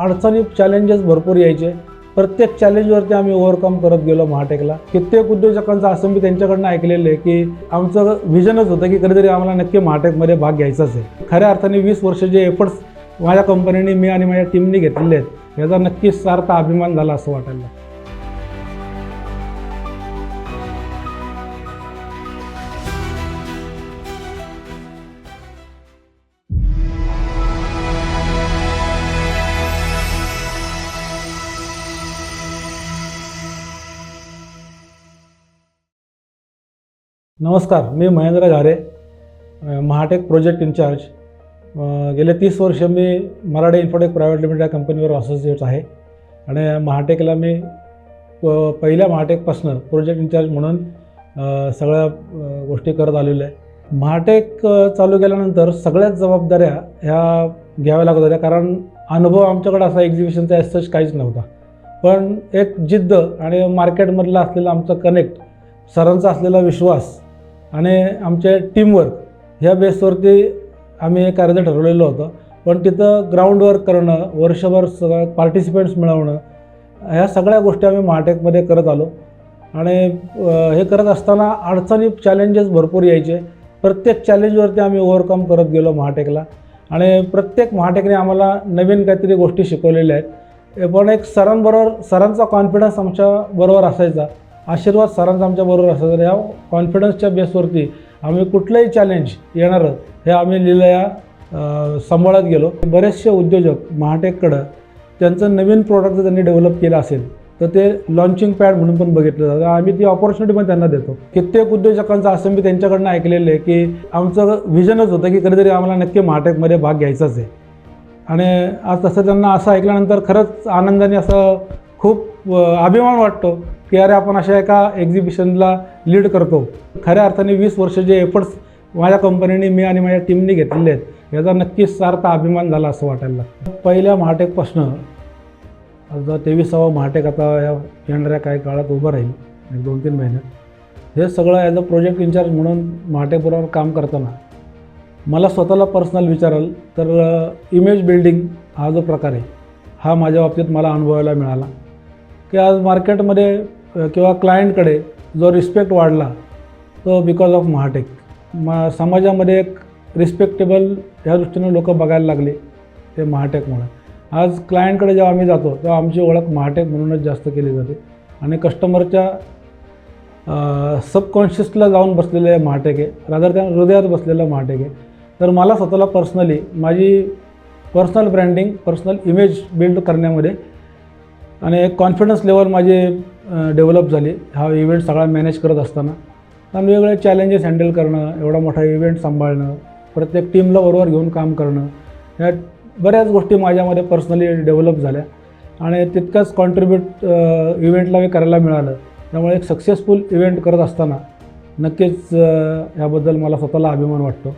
अडचणी चॅलेंजेस भरपूर यायचे. प्रत्येक चॅलेंजवरती आम्ही ओव्हरकम करत गेलो महाटेकला. कित्येक उद्योजकांचं असं मी त्यांच्याकडनं ऐकलेलं आहे की आमचं व्हिजनच होतं की कधीतरी आम्हाला नक्की महाटेकमध्ये भाग घ्यायचाच आहे. खऱ्या अर्थाने 20 वर्ष जे एफर्ट्स माझ्या कंपनीने मी आणि माझ्या टीमने घेतलेले आहेत याचा नक्कीच सार्थ अभिमान झाला असं वाटायला. नमस्कार, मी महेंद्र घारे, महाटेक प्रोजेक्ट इंचार्ज. गेले 30 वर्ष मी मराठे इन्फोटेक प्रायव्हेट लिमिटेड या कंपनीवर असोसिएट आहे आणि महाटेकला मी पहिल्या महाटेकपासून प्रोजेक्ट इंचार्ज म्हणून सगळ्या गोष्टी करत आलेलो आहे. महाटेक चालू केल्यानंतर सगळ्याच जबाबदाऱ्या ह्या घ्याव्या लागत होत्या, कारण अनुभव आमच्याकडे असा एक्झिबिशनचा ॲज काहीच नव्हता. पण एक जिद्द आणि मार्केटमधला असलेला आमचा कनेक्ट, सरांचा असलेला विश्वास आणि आमचे टीमवर्क ह्या बेसवरती आम्ही हे कार्य ठरवलेलं होतं. पण तिथं ग्राउंड वर्क करणं, वर्षभर सगळं पार्टिसिपेंट्स मिळवणं, ह्या सगळ्या गोष्टी आम्ही महाटेकमध्ये करत आलो. आणि हे करत असताना अडचणी चॅलेंजेस भरपूर यायचे. प्रत्येक चॅलेंजवरती आम्ही ओव्हरकम करत गेलो महाटेकला. आणि प्रत्येक महाटेकने आम्हाला नवीन काहीतरी गोष्टी शिकवलेल्या आहेत. पण एक सरांचा कॉन्फिडन्स आमच्याबरोबर असायचा, आशीर्वाद सरांचा आमच्याबरोबर असायचा. या कॉन्फिडन्सच्या बेसवरती आम्ही कुठलंही चॅलेंज येणारं हे आम्ही लिहिलं सांभाळत गेलो. बरेचसे उद्योजक महाटेककडं त्यांचं नवीन प्रोडक्ट जर त्यांनी डेव्हलप केलं असेल तर ते लॉन्चिंग पॅड म्हणून पण बघितलं जातं. आम्ही ती ऑपॉर्च्युनिटी पण त्यांना देतो. कित्येक उद्योजकांचं असं मी त्यांच्याकडनं ऐकलेलं आहे की आमचं व्हिजनच होतं की कधीतरी आम्हाला नक्की महाटेकमध्ये भाग घ्यायचाच आहे. आणि आज तसं त्यांना असं ऐकल्यानंतर खरंच आनंदाने असं खूप अभिमान वाटतो की अरे आपण अशा एका एक्झिबिशनला लीड करतो. खऱ्या अर्थाने 20 वर्ष जे एफर्ट्स माझ्या कंपनीने मी आणि माझ्या टीमने घेतलेले आहेत याचा नक्कीच सार्थ अभिमान झाला असं वाटायला. पहिल्या महाटेकपासनं आता 23वा महाटेक आता या येणाऱ्या काही काळात उभं राहील, 2-3 महिन्यात. हे सगळं ॲज अ प्रोजेक्ट इंचार्ज म्हणून महाटेकबरोबर काम करताना मला स्वतःला पर्सनल विचाराल तर इमेज बिल्डिंग हा जो प्रकार आहे हा माझ्या बाबतीत मला अनुभवायला मिळाला की आज मार्केटमध्ये किंवा क्लायंटकडे जो रिस्पेक्ट वाढला तो बिकॉज ऑफ महाटेक. समाजामध्ये एक रिस्पेक्टेबल ह्या दृष्टीने लोक बघायला लागले ते महाटेकमुळे. आज क्लायंटकडे जेव्हा आम्ही जातो तेव्हा आमची ओळख महाटेक म्हणूनच जास्त केली जाते आणि कस्टमरच्या सबकॉन्शियसला जाऊन बसलेलं आहे महाटेक आहे, रादर त्या हृदयात बसलेलं महाटेक आहे. तर मला स्वतःला पर्सनली माझी personal branding, personal image build करण्यामध्ये आणि एक कॉन्फिडन्स लेवल माझी डेव्हलप झाली हा इव्हेंट सगळा मॅनेज करत असताना. आणि वेगवेगळे चॅलेंजेस हँडल करणं, एवढा मोठा इव्हेंट सांभाळणं, प्रत्येक टीमला बरोबर घेऊन काम करणं, ह्या बऱ्याच गोष्टी माझ्यामध्ये पर्सनली डेव्हलप झाल्या आणि तितकंच कॉन्ट्रीब्यूट इव्हेंटला मी करायला मिळालं. त्यामुळे एक सक्सेसफुल इव्हेंट करत असताना नक्कीच याबद्दल मला स्वतःला अभिमान वाटतो.